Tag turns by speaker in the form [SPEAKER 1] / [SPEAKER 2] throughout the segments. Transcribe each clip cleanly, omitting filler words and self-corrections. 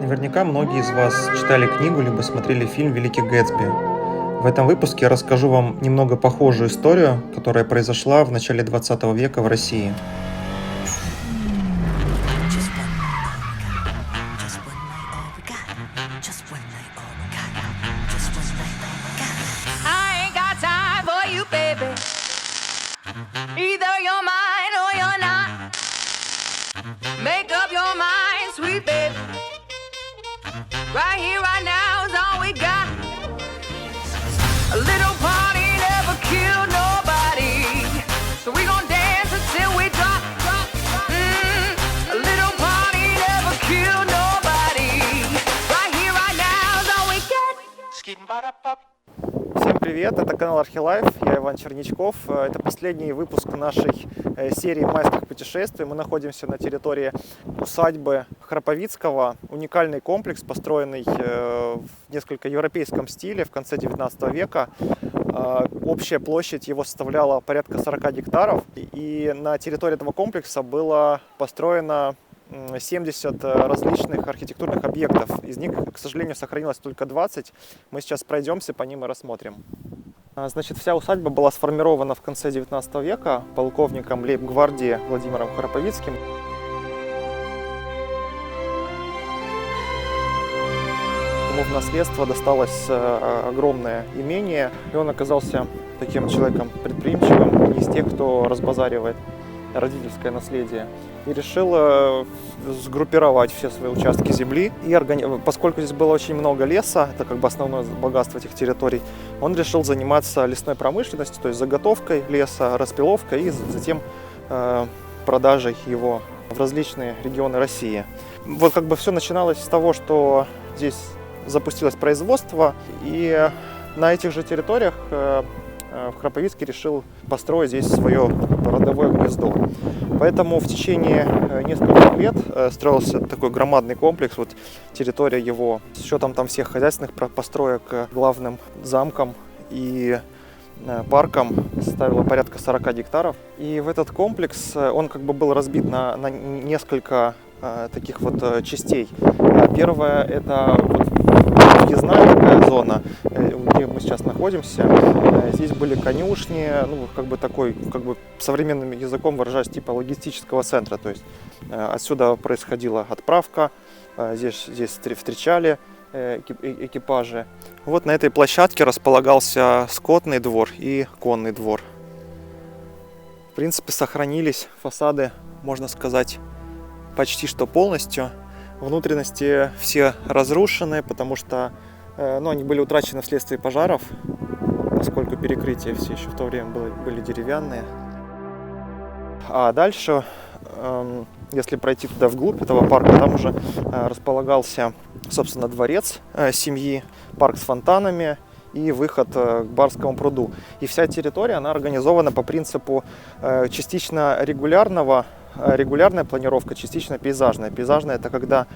[SPEAKER 1] Наверняка многие из вас читали книгу либо смотрели фильм «Великий Гэтсби». В этом выпуске я расскажу вам немного похожую историю, которая произошла в начале 20 века в России.
[SPEAKER 2] Make up your mind, sweet baby. Right here, right now is all we got. A little party never killed nobody, so we gon' dance until we drop. A little party never killed nobody. Right here, right now is all we got.
[SPEAKER 1] Всем привет, это канал Архилайф, я Иван Черничков. Это последний выпуск нашей серии майских путешествий. Мы находимся на территории усадьбы Храповицкого. Уникальный комплекс, построенный в несколько европейском стиле в конце 19 века. Общая площадь его составляла порядка 40 гектаров. И на территории этого комплекса было построено 70 различных архитектурных объектов. Из них, к сожалению, сохранилось только 20. Мы сейчас пройдемся по ним и рассмотрим. Значит, вся усадьба была сформирована в конце 19 века полковником лейб-гвардии Владимиром Храповицким. Ему в наследство досталось огромное имение, и он оказался таким человеком предприимчивым, не из тех, кто разбазаривает родительское наследие, и решил сгруппировать все свои участки земли. И поскольку здесь было очень много леса, это как бы основное богатство этих территорий, он решил заниматься лесной промышленностью, то есть заготовкой леса, распиловкой и затем продажей его в различные регионы России. Вот как бы все начиналось с того, что здесь запустилось производство, и на этих же территориях Храповицкий решил построить здесь свое родовое гнездо. Поэтому в течение нескольких лет строился такой громадный комплекс. Вот территория его, с учетом там всех хозяйственных построек, главным замком и парком составила порядка 40 гектаров. И в этот комплекс, он как бы был разбит на несколько таких вот частей. Первая — это вот въездная такая зона, где мы сейчас находимся. Здесь были конюшни, ну, как бы такой, как бы современным языком выражаясь, типа логистического центра. То есть отсюда происходила отправка, здесь встречали экипажи. Вот на этой площадке располагался скотный двор и конный двор. В принципе, сохранились фасады, можно сказать, почти что полностью. Внутренности все разрушены, потому что они были утрачены вследствие пожаров, поскольку перекрытия все еще в то время были деревянные. А дальше, если пройти туда вглубь этого парка, там уже располагался, собственно, дворец семьи, парк с фонтанами и выход к Барскому пруду. И вся территория, она организована по принципу частично регулярная планировка, частично пейзажная. Пейзажная — это когда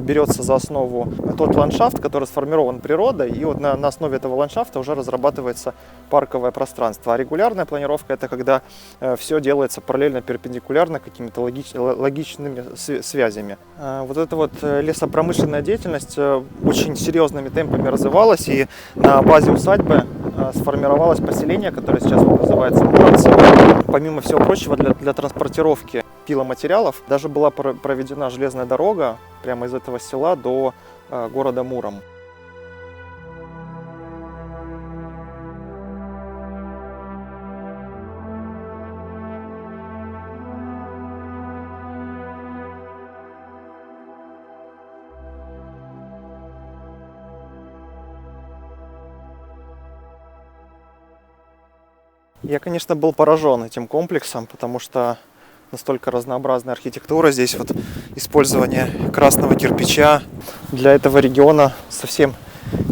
[SPEAKER 1] берется за основу тот ландшафт, который сформирован природой, и вот на основе этого ландшафта уже разрабатывается парковое пространство. А регулярная планировка — это когда все делается параллельно, перпендикулярно какими-то логичными связями. Вот эта вот лесопромышленная деятельность очень серьезными темпами развивалась, и на базе усадьбы сформировалось поселение, которое сейчас называется Муромцево. Помимо всего прочего, для транспортировки пиломатериалов даже была проведена железная дорога прямо из этого села до города Муром. Я, конечно, был поражен этим комплексом, потому что настолько разнообразная архитектура. Здесь вот использование красного кирпича. Для этого региона совсем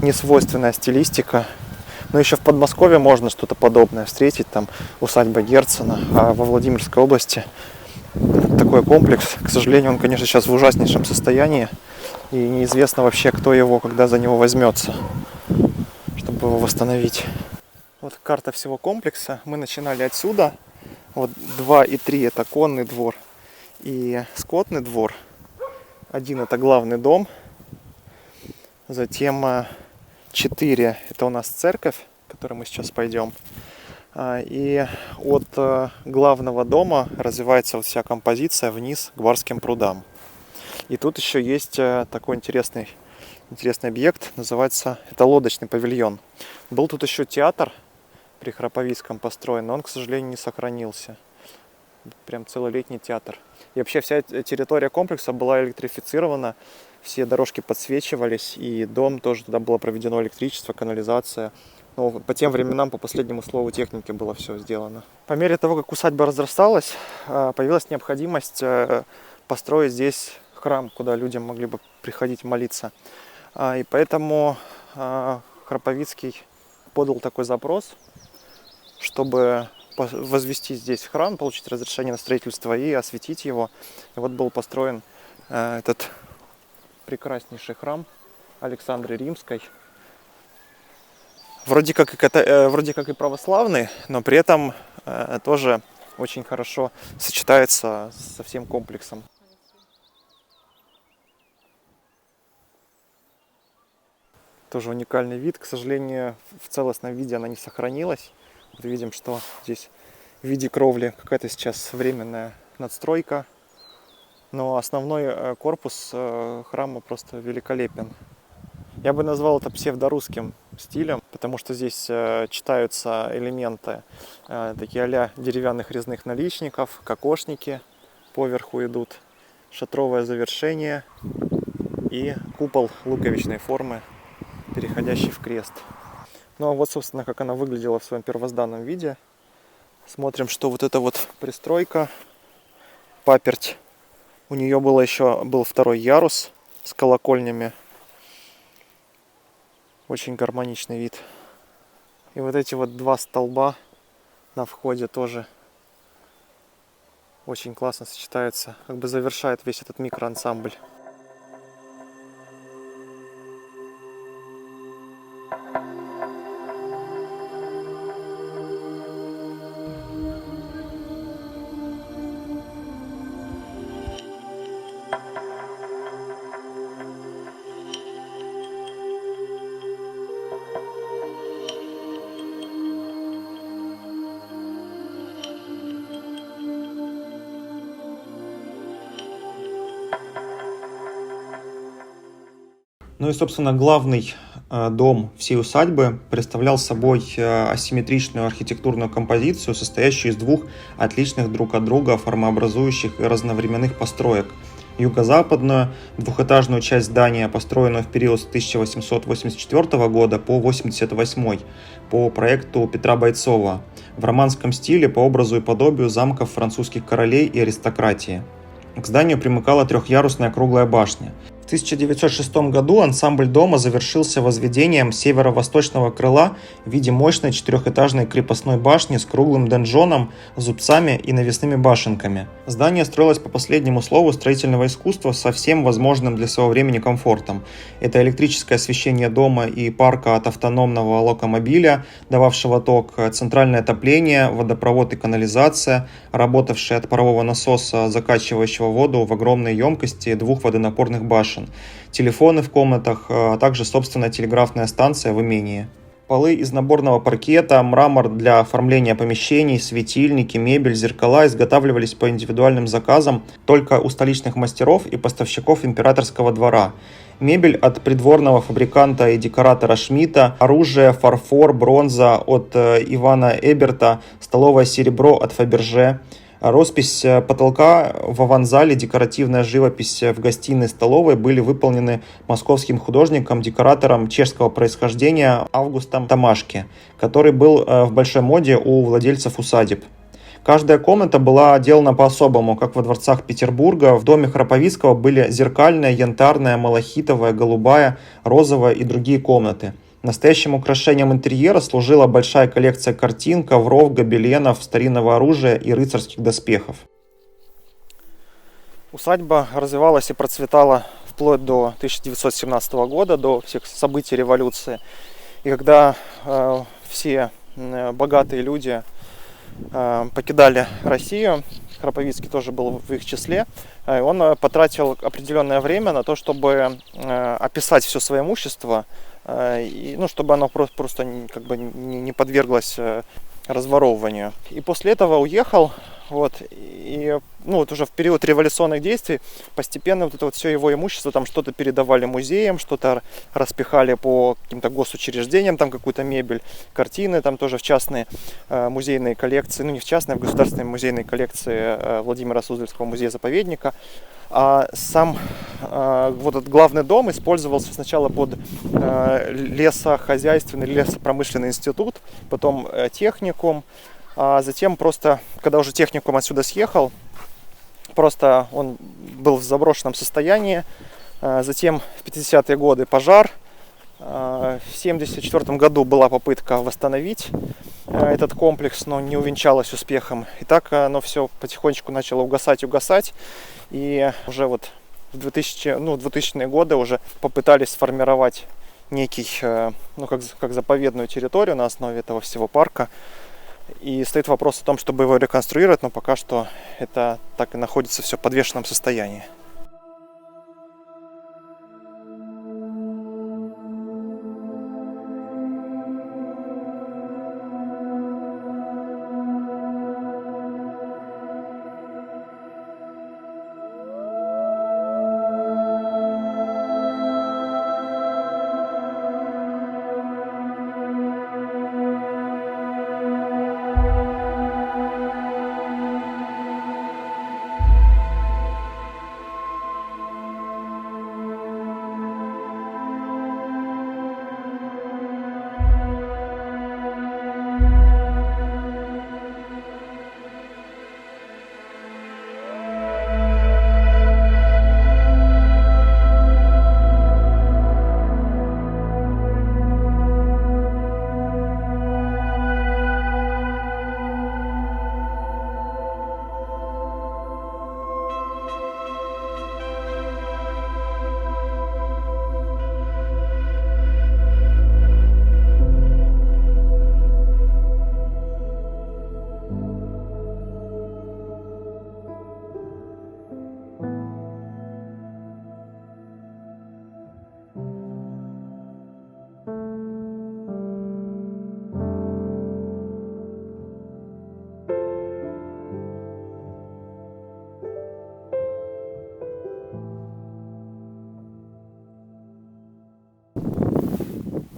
[SPEAKER 1] не свойственная стилистика. Но еще в Подмосковье можно что-то подобное встретить. Там усадьба Герцена. А во Владимирской области такой комплекс. К сожалению, он, конечно, сейчас в ужаснейшем состоянии. И неизвестно вообще, кто его, когда за него возьмется, чтобы его восстановить. Вот карта всего комплекса. Мы начинали отсюда. Вот 2 и 3 это конный двор и скотный двор. 1 это главный дом. Затем 4 это у нас церковь, в которую мы сейчас пойдем. И от главного дома развивается вот вся композиция вниз к Барским прудам. И тут еще есть такой интересный объект, называется это лодочный павильон. Был тут еще театр при Храповицком построен, но он, к сожалению, не сохранился. Прям целолетний театр. И вообще вся территория комплекса была электрифицирована, все дорожки подсвечивались, и дом тоже туда было проведено электричество, канализация. Но по тем временам, по последнему слову техники, было все сделано. По мере того, как усадьба разрасталась, появилась необходимость построить здесь храм, куда люди могли бы приходить молиться. И поэтому Храповицкий подал такой запрос, чтобы возвести здесь храм, получить разрешение на строительство и осветить его. И вот был построен этот прекраснейший храм Александры Римской. Вроде как и православный, но при этом тоже очень хорошо сочетается со всем комплексом. Тоже уникальный вид. К сожалению, в целостном виде она не сохранилась. Вот видим, что здесь в виде кровли какая-то сейчас временная надстройка. Но основной корпус храма просто великолепен. Я бы назвал это псевдорусским стилем, потому что здесь читаются элементы такие а-ля деревянных резных наличников, кокошники поверху идут, шатровое завершение и купол луковичной формы, переходящий в крест. Ну а вот, собственно, как она выглядела в своем первозданном виде. Смотрим, что вот эта вот пристройка, паперть, у нее был второй ярус с колокольнями. Очень гармоничный вид. И вот эти вот 2 столба на входе тоже очень классно сочетаются, как бы завершает весь этот микроансамбль.
[SPEAKER 3] Ну и, собственно, главный дом всей усадьбы представлял собой асимметричную архитектурную композицию, состоящую из 2 отличных друг от друга формообразующих и разновременных построек. Юго-западную двухэтажную часть здания, построенную в период с 1884 года по 1888 по проекту Петра Бойцова, в романском стиле по образу и подобию замков французских королей и аристократии. К зданию примыкала 3-ярусная круглая башня. В 1906 году ансамбль дома завершился возведением северо-восточного крыла в виде мощной 4-этажной крепостной башни с круглым донжоном, зубцами и навесными башенками. Здание строилось по последнему слову строительного искусства со всем возможным для своего времени комфортом. Это электрическое освещение дома и парка от автономного локомобиля, дававшего ток, центральное отопление, водопровод и канализация, работавшие от парового насоса, закачивающего воду в огромные емкости 2 водонапорных башен, телефоны в комнатах, а также собственная телеграфная станция в имении. Полы из наборного паркета, мрамор для оформления помещений, светильники, мебель, зеркала изготавливались по индивидуальным заказам только у столичных мастеров и поставщиков императорского двора. Мебель от придворного фабриканта и декоратора Шмидта, оружие, фарфор, бронза от Ивана Эберта, столовое серебро от Фаберже, роспись потолка в аванзале, декоративная живопись в гостиной столовой были выполнены московским художником-декоратором чешского происхождения Августом Тамашки, который был в большой моде у владельцев усадеб. Каждая комната была отделана по-особому, как во дворцах Петербурга. В доме Храповицкого были зеркальная, янтарная, малахитовая, голубая, розовая и другие комнаты. Настоящим украшением интерьера служила большая коллекция картин, ковров, гобеленов, старинного оружия и рыцарских доспехов.
[SPEAKER 1] Усадьба развивалась и процветала вплоть до 1917 года, до всех событий революции. И когда все богатые люди покидали Россию, Храповицкий тоже был в их числе. Он потратил определенное время на то, чтобы описать все свое имущество, чтобы оно просто как бы не подверглось разворовыванию. И после этого уехал. И уже в период революционных действий постепенно вот это вот все его имущество, там что-то передавали музеям, что-то распихали по каким-то госучреждениям, там какую-то мебель, картины, там тоже в частные музейные коллекции, не в частные, а в государственные музейные коллекции Владимира Суздальского музея-заповедника. А сам вот этот главный дом использовался сначала под лесохозяйственный, лесопромышленный институт, потом техникум. А затем просто, когда уже техникум отсюда съехал, просто он был в заброшенном состоянии. Затем в 50-е годы пожар. В 1974 году была попытка восстановить этот комплекс, но не увенчалась успехом. И так оно все потихонечку начало угасать. И уже вот в 2000-е годы уже попытались сформировать некий, как заповедную территорию на основе этого всего парка. И стоит вопрос о том, чтобы его реконструировать, но пока что это так и находится все в подвешенном состоянии.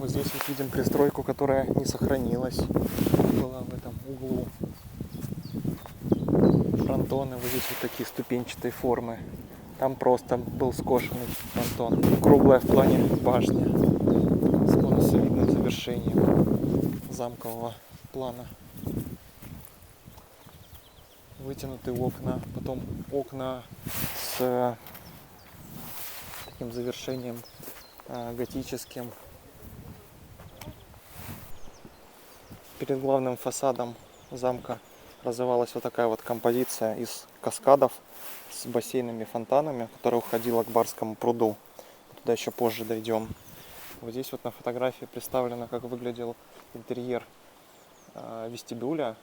[SPEAKER 1] Вот здесь вот видим пристройку, которая не сохранилась. Была в этом углу. Фронтоны вот здесь вот такие ступенчатой формы. Там просто был скошенный фронтон. Круглая в плане башня с конусовидным завершением замкового плана. Вытянутые окна, потом окна с таким завершением готическим. Перед главным фасадом замка развивалась вот такая вот композиция из каскадов с бассейнами, фонтанами, которая уходила к Барскому пруду. Туда еще позже дойдем. Вот здесь вот на фотографии представлено, как выглядел интерьер вестибюля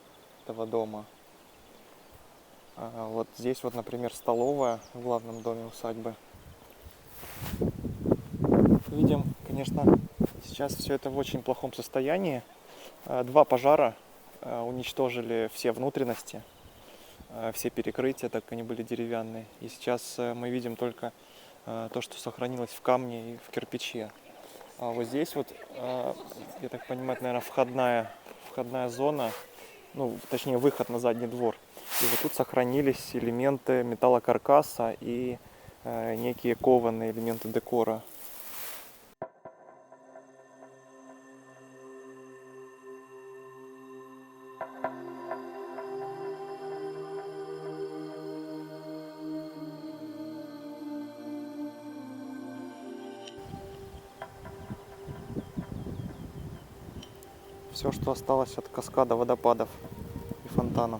[SPEAKER 1] этого дома. Вот здесь вот, например, столовая в главном доме усадьбы. Видим, конечно, сейчас все это в очень плохом состоянии. 2 пожара уничтожили все внутренности, все перекрытия, так как они были деревянные. И сейчас мы видим только то, что сохранилось в камне и в кирпиче. А вот здесь вот, я так понимаю, это, наверное, входная зона, точнее выход на задний двор. И вот тут сохранились элементы металлокаркаса и некие кованые элементы декора. Все, что осталось от каскада водопадов и фонтанов.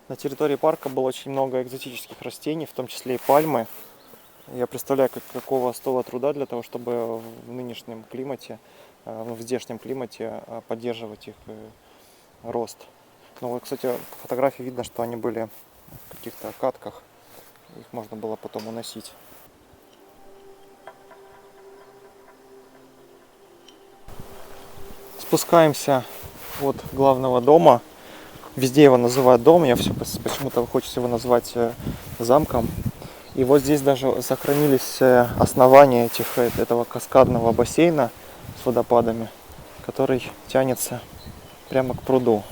[SPEAKER 1] На территории парка было очень много экзотических растений, в том числе и пальмы. Я представляю, какого стоило труда для того, чтобы в нынешнем климате в здешнем климате поддерживать их рост. Ну вот, кстати, по фотографии видно, что они были в каких-то катках. Их можно было потом уносить. Спускаемся от главного дома. Везде его называют дом, я все почему-то хочется его назвать замком. И вот здесь даже сохранились основания этого каскадного бассейна с водопадами, который тянется прямо к пруду.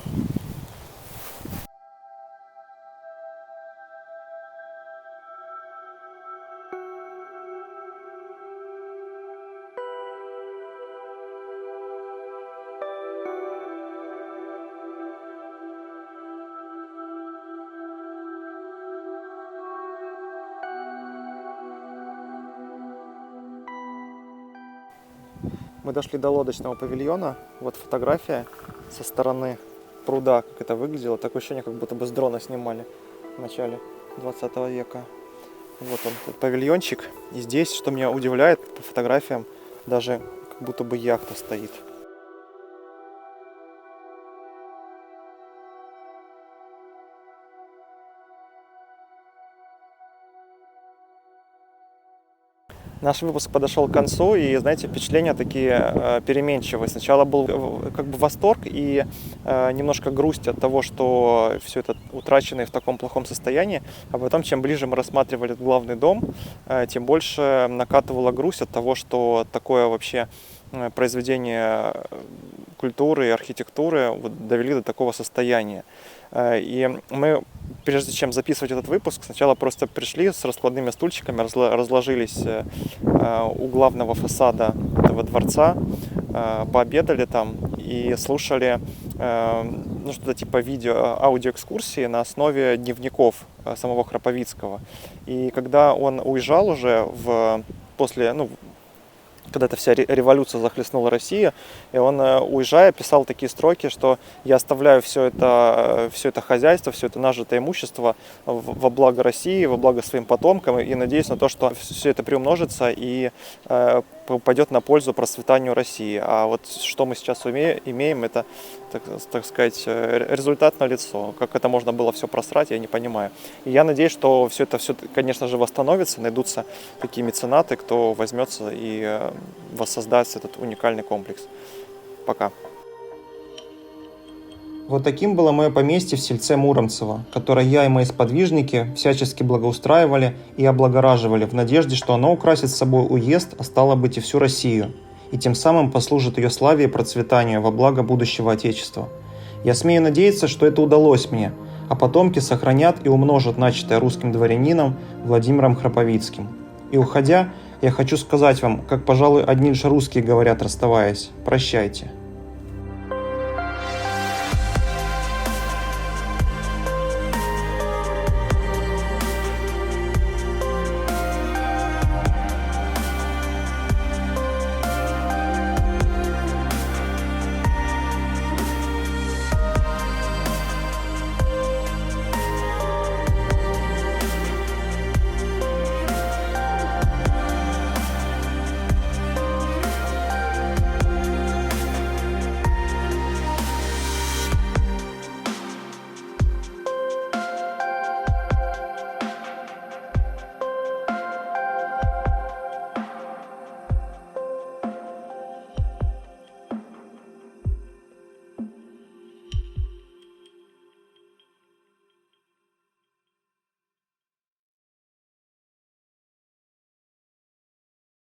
[SPEAKER 1] Мы дошли до лодочного павильона. Вот фотография со стороны пруда, как это выглядело. Такое ощущение, как будто бы с дрона снимали в начале 20 века. Вот он, этот павильончик. И здесь, что меня удивляет по фотографиям, даже как будто бы яхта стоит. Наш выпуск подошел к концу, и, знаете, впечатления такие переменчивые. Сначала был как бы восторг и немножко грусть от того, что все это утрачено и в таком плохом состоянии. А потом, чем ближе мы рассматривали этот главный дом, тем больше накатывала грусть от того, что такое вообще произведение культуры и архитектуры вот довели до такого состояния. И мы, прежде чем записывать этот выпуск, сначала просто пришли с раскладными стульчиками, разложились у главного фасада этого дворца, пообедали там и слушали что-то типа аудиоэкскурсии на основе дневников самого Храповицкого. И когда он уезжал уже когда эта вся революция захлестнула Россию, и он, уезжая, писал такие строки, что я оставляю все это хозяйство, все это нажитое имущество во благо России, во благо своим потомкам, и надеюсь на то, что все это приумножится и пойдет на пользу процветанию России. А вот что мы сейчас имеем, это, так сказать, результат налицо. Как это можно было все просрать, я не понимаю. И я надеюсь, что все это, конечно же, восстановится, найдутся такие меценаты, кто возьмется и воссоздать этот уникальный комплекс. Пока.
[SPEAKER 3] Вот таким было мое поместье в сельце Муромцево, которое я и мои сподвижники всячески благоустраивали и облагораживали в надежде, что оно украсит собой уезд, а стало быть и всю Россию, и тем самым послужит ее славе и процветанию во благо будущего Отечества. Я смею надеяться, что это удалось мне, а потомки сохранят и умножат начатое русским дворянином Владимиром Храповицким. И уходя, я хочу сказать вам, как, пожалуй, одни лишь русские говорят, расставаясь: прощайте.